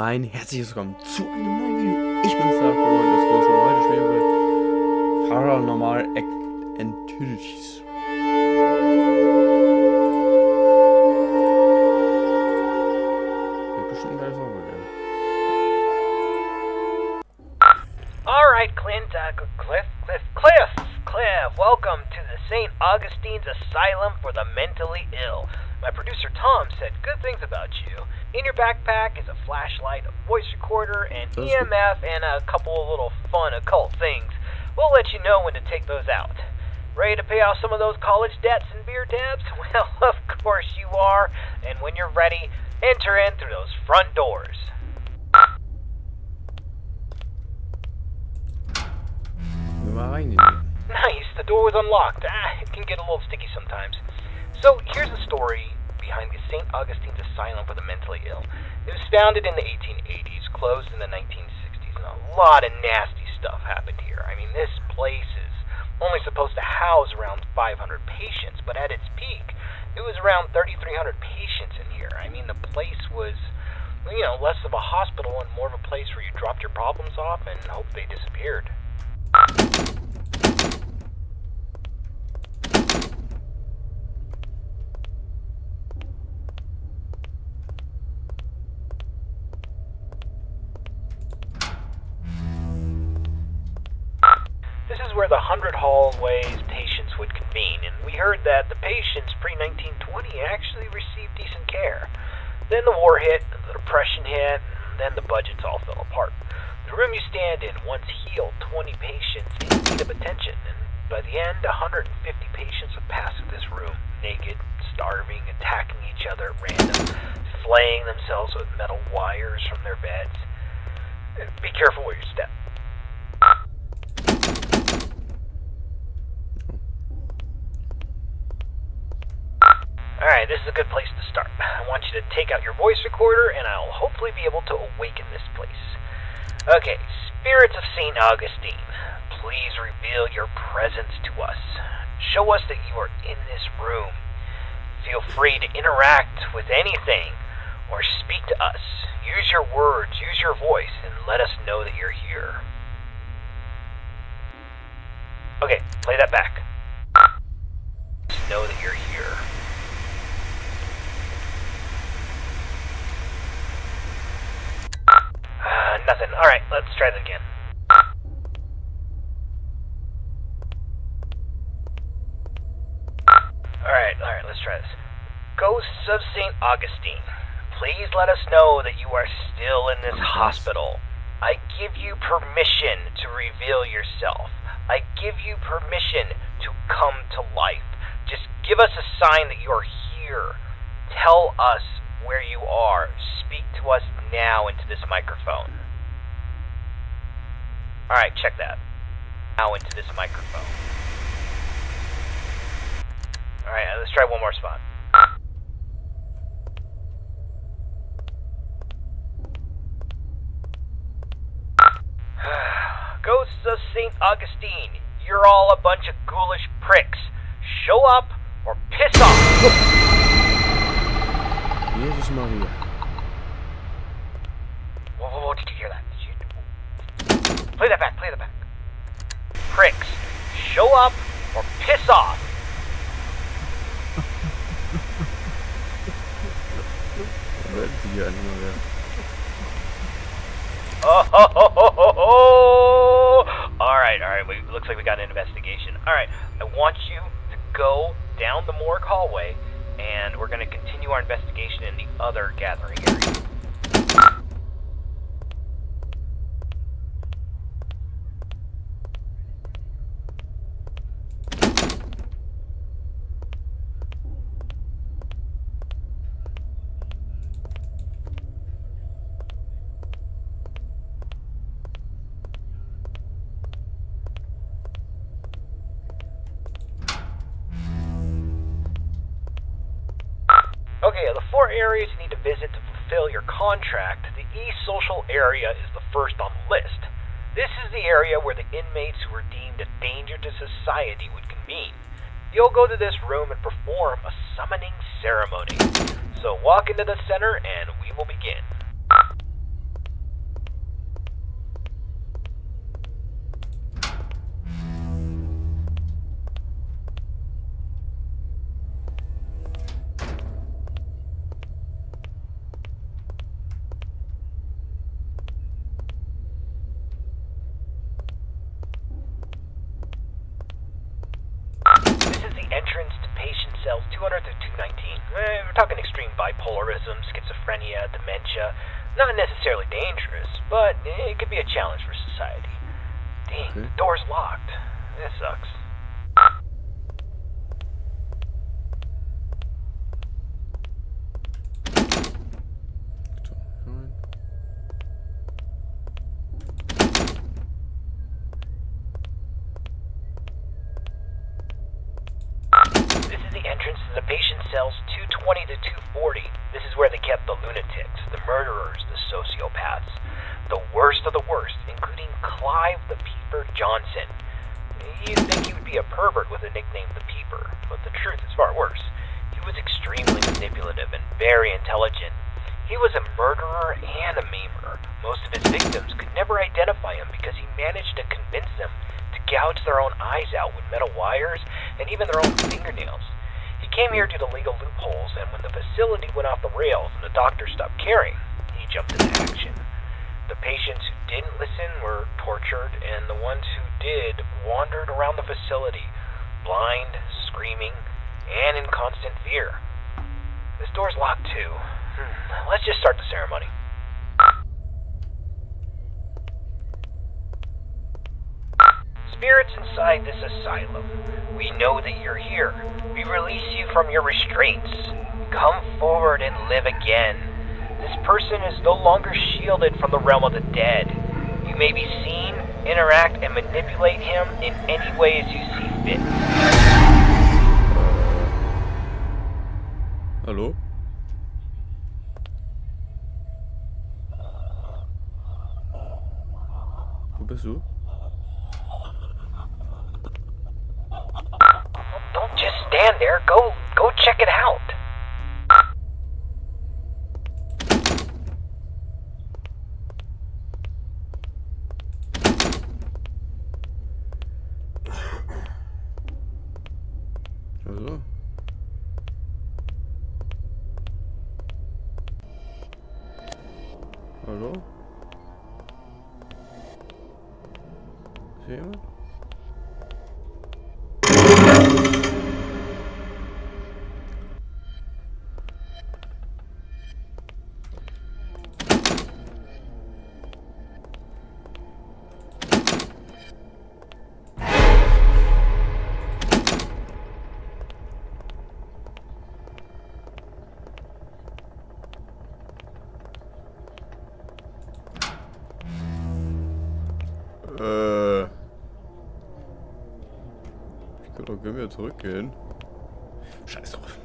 ein herzliches Willkommen zu einem neuen Video. Ich bin's, Darko, und das große heute spielen wir Paranormal Activities. Wird bestimmt gleich Folge werden. Alright, Clint, Cliff, welcome to the St. Augustine's Asylum for the Mentally Ill. My producer Tom said good things about you. In your backpack is a flashlight, a voice recorder, an EMF, and a couple of little fun occult things. We'll let you know when to take those out. Ready to pay off some of those college debts and beer tabs? Well, of course you are. And when you're ready, enter in through those front doors. Nice, the door was unlocked. It can get a little sticky sometimes. So here's the story behind the St. Augustine's Asylum for the Mentally Ill. It was founded in the 1880s, closed in the 1960s, and a lot of nasty stuff happened here. I mean, this place is only supposed to house around 500 patients, but at its peak, it was around 3,300 patients in here. I mean, the place was, less of a hospital and more of a place where you dropped your problems off and hoped they disappeared. This is where the 100 hallways patients would convene, and we heard that the patients pre-1920 actually received decent care. Then the war hit, the depression hit, and then the budgets all fell apart. The room you stand in once healed 20 patients in need of attention, and by the end, 150 patients would pass through this room, naked, starving, attacking each other at random, flaying themselves with metal wires from their beds. Be careful where you step. Alright, this is a good place to start. I want you to take out your voice recorder, and I'll hopefully be able to awaken this place. Okay, spirits of St. Augustine, please reveal your presence to us. Show us that you are in this room. Feel free to interact with anything, or speak to us. Use your words, use your voice, and let us know that you're here. Okay, play that back. Let us know that you're here. Nothing. Alright, let's try that again. Alright, let's try this. Ghosts of St. Augustine, please let us know that you are still in this hospital. I give you permission to reveal yourself. I give you permission to come to life. Just give us a sign that you're here. Tell us where you are. Speak to us now into this microphone. Alright, check that. Now into this microphone. Alright, let's try one more spot. Ghosts of St. Augustine, you're all a bunch of ghoulish pricks. Show up or piss off! Jesus Maria. Whoa, did you hear that? Play that back. Pricks, show up or piss off. Alright, looks like we got an investigation. Alright, I want you to go down the morgue hallway, and we're going to continue our investigation in the other gathering area. Okay, of the 4 areas you need to visit to fulfill your contract, the East Social area is the first on the list. This is the area where the inmates who are deemed a danger to society would convene. You'll go to this room and perform a summoning ceremony. So walk into the center and we will begin. entrance to patient cells 200 through 219. We're talking extreme bipolarism, schizophrenia, dementia. Not necessarily dangerous, but it could be a challenge for society. Dang, the door's locked. That sucks. The patient cells 220 to 240. This is where they kept the lunatics, the murderers, the sociopaths, the worst of the worst, including Clive the Peeper Johnson. You'd think he would be a pervert with a nickname the Peeper, but the truth is far worse. He was extremely manipulative and very intelligent. He was a murderer and a maimer. Most of his victims could never identify him because he managed to convince them to gouge their own eyes out with metal wires and even their own fingernails. He came here due to legal loopholes, and when the facility went off the rails and the doctors stopped caring, he jumped into action. The patients who didn't listen were tortured, and the ones who did wandered around the facility, blind, screaming, and in constant fear. This door's locked too. Let's just start the ceremony. Spirits inside this asylum, we know that you're here. We release you from your restraints. Come forward and live again. This person is no longer shielded from the realm of the dead. You may be seen, interact, and manipulate him in any way as you see fit. Hallo? Wo bist du? Don't just stand there. Go check it out. Also. Hallo? Ist hier jemand? Ich kann doch gerne wieder zurückgehen. Scheiß drauf.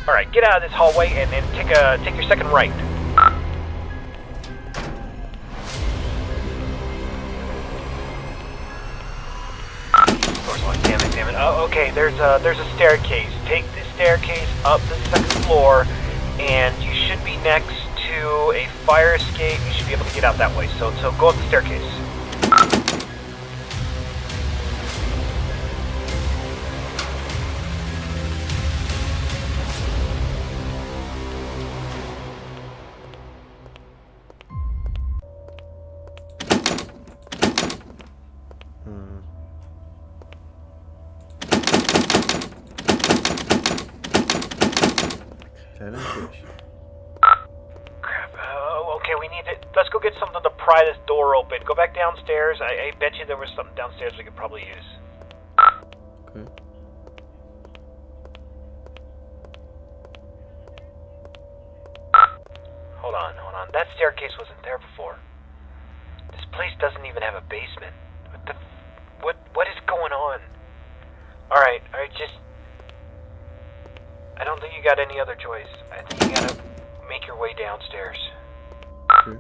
Alright, get out of this hallway and take your second right. Door's locked, damn it. Oh, okay, there's a staircase. Take the staircase up the second floor, and you should be next to a fire escape. You should be able to get out that way. So go up the staircase. Crap. Okay, we need to... Let's go get something to pry this door open. Go back downstairs. I bet you there was something downstairs we could probably use. Okay. Hold on. That staircase wasn't there before. This place doesn't even have a basement. What is going on? Alright, just... I don't think you got any other choice. I think you gotta make your way downstairs. Okay.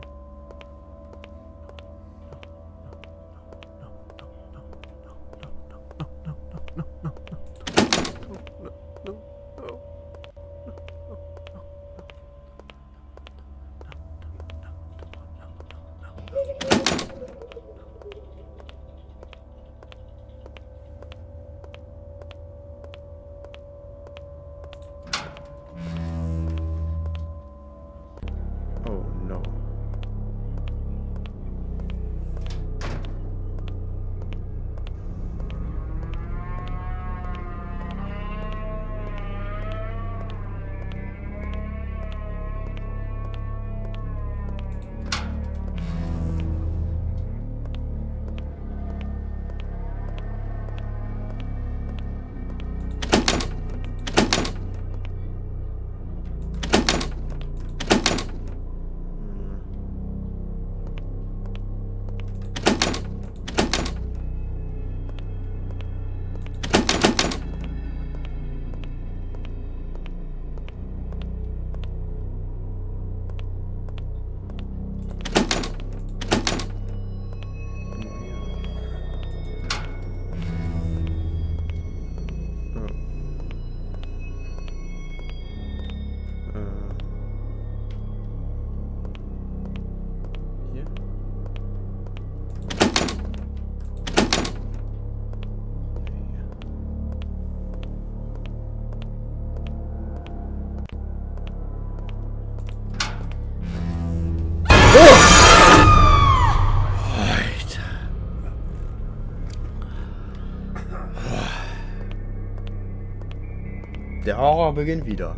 Horror beginnt wieder.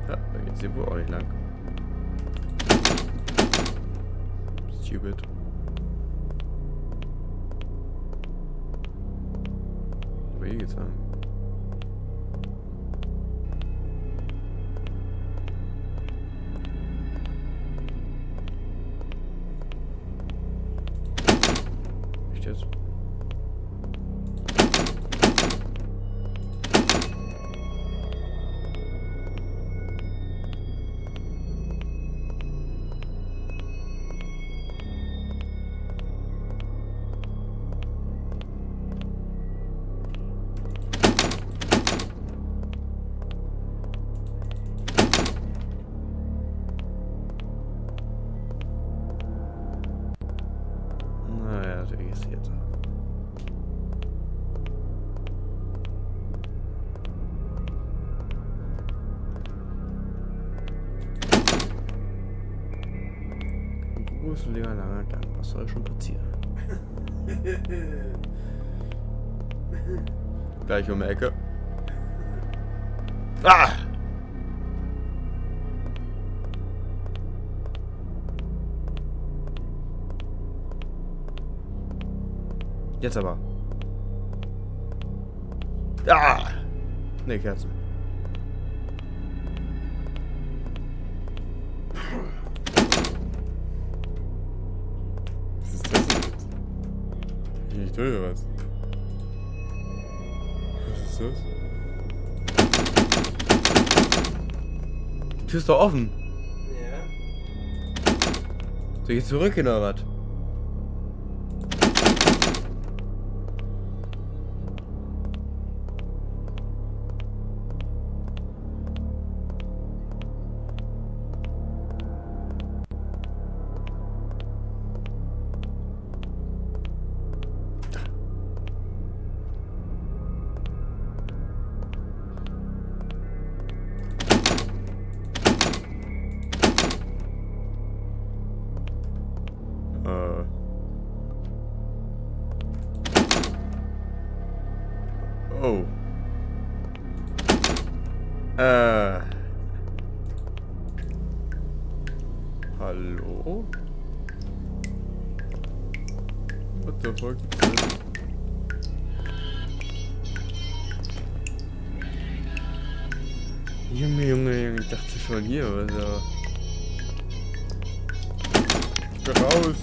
Ja, da geht's hier wohl auch nicht lang. Stupid. Aber hier geht's lang. Echt jetzt? Naja, der ist jetzt. Gruseliger langer Gang, was soll schon passieren? Gleich um die Ecke. Ah! Jetzt aber. Ah! Ne, Kerzen. Was ist das denn jetzt? Bin ich durch oder was? Was ist das? Die Tür ist doch offen. Ja. Soll ich jetzt zurückgehen oder was? Oh. Hallo? What the fuck ist das? Junge, ich dachte schon hier, was Ich bin raus.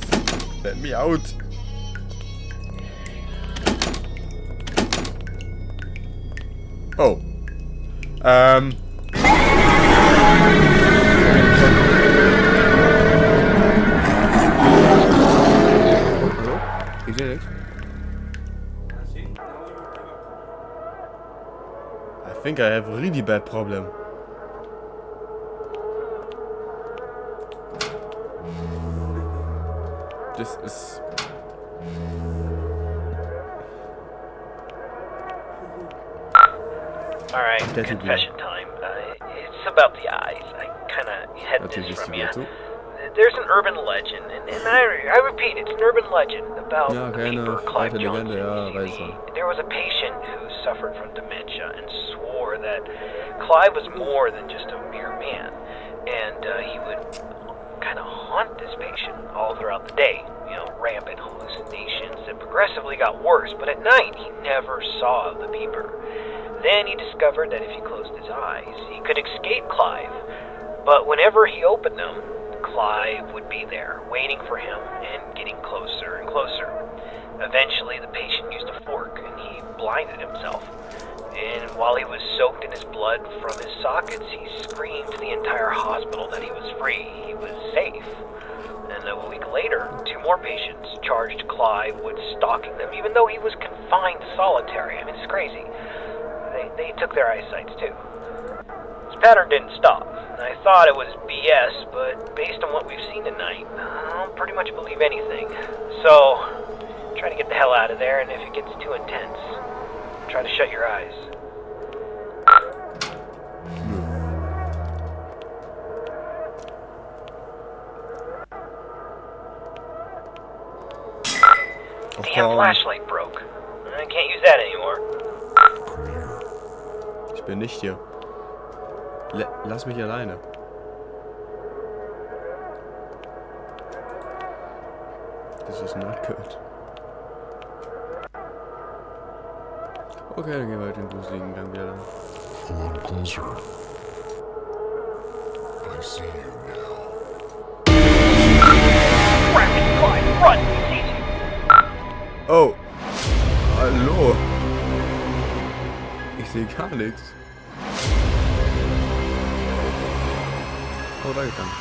Let me out. Oh. Hallo? Ich sehe nichts. I think I have a really bad problem. This is... Alright, confession time. It's about the eyes. I kinda had this from you. There's an urban legend, and I repeat, it's an urban legend about Ja, the keine beeper Clive alte Jones. Legende, ja, weiß schon. There was a patient who suffered from dementia and swore that Clive was more than just a mere man, and he would kind of haunt this patient all throughout the day. You know, rampant hallucinations that progressively got worse, but at night he never saw the beeper. Then he discovered that if he closed his eyes, he could escape Clive. But whenever he opened them, Clive would be there, waiting for him and getting closer and closer. Eventually, the patient used a fork and he blinded himself. And while he was soaked in his blood from his sockets, he screamed to the entire hospital that he was free, he was safe. And a week later, 2 more patients charged Clive with stalking them, even though he was confined solitary. I mean, it's crazy. They took their eyesights too. This pattern didn't stop. I thought it was BS, but based on what we've seen tonight, I'll pretty much believe anything. So, try to get the hell out of there, and if it gets too intense, try to shut your eyes. Damn flashlight broke. I can't use that anymore. Ich bin nicht hier. Lass mich alleine. This is not good. Okay, dann gehen wir halt den gruseligen Gang wieder lang. Come on closer. I see you now. Rapid climb, run, he sees you. Oh! Hallo! Ich sehe gar nichts. Oh, da gegangen.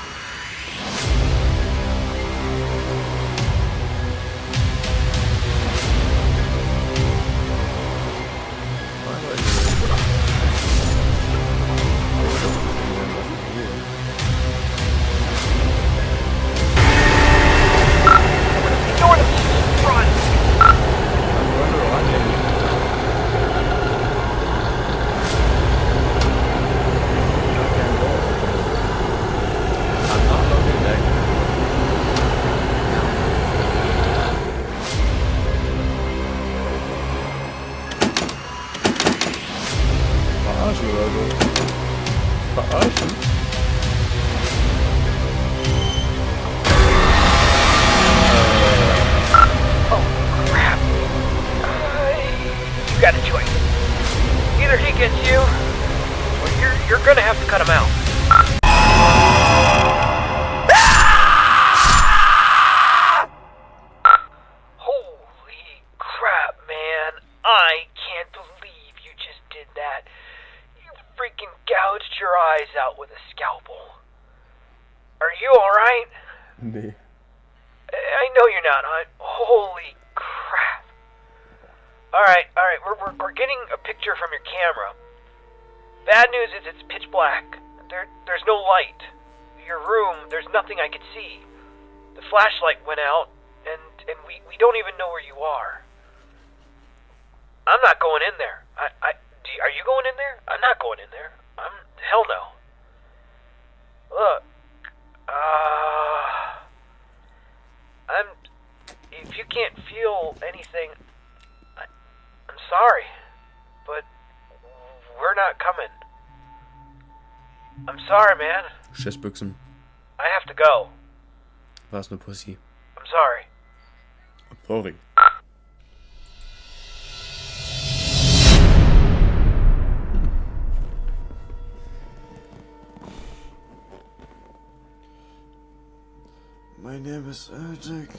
Verarschen oder so. Verarschen? Oh, crap. You got a choice. Either he gets you, or you're gonna have to cut him out. Holy crap, man. I can't believe you just did that. You freaking gouged your eyes out with a scalpel. Are you alright? Nee. I know you're not. Holy crap. Alright. We're getting a picture from your camera. Bad news is it's pitch black. There's no light. Your room, there's nothing I could see. The flashlight went out, and we don't even know where you are. I'm not going in there. Are you going in there? I'm not going in there. Hell no. Look, if you can't feel anything, I'm sorry, but we're not coming. I'm sorry, man. Schissbüchsen. I have to go. War's nur Pussy. I'm sorry. Sorry. My name is Dick.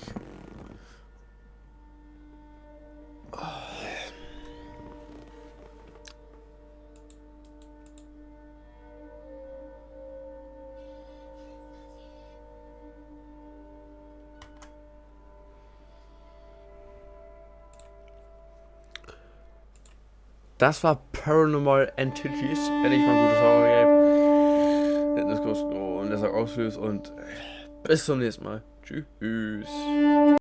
Das war Paranormal Activities. Endlich mal ein gutes Horror-Game. Hätten es groß und deshalb auslöst und bis zum nächsten Mal. Tschüss.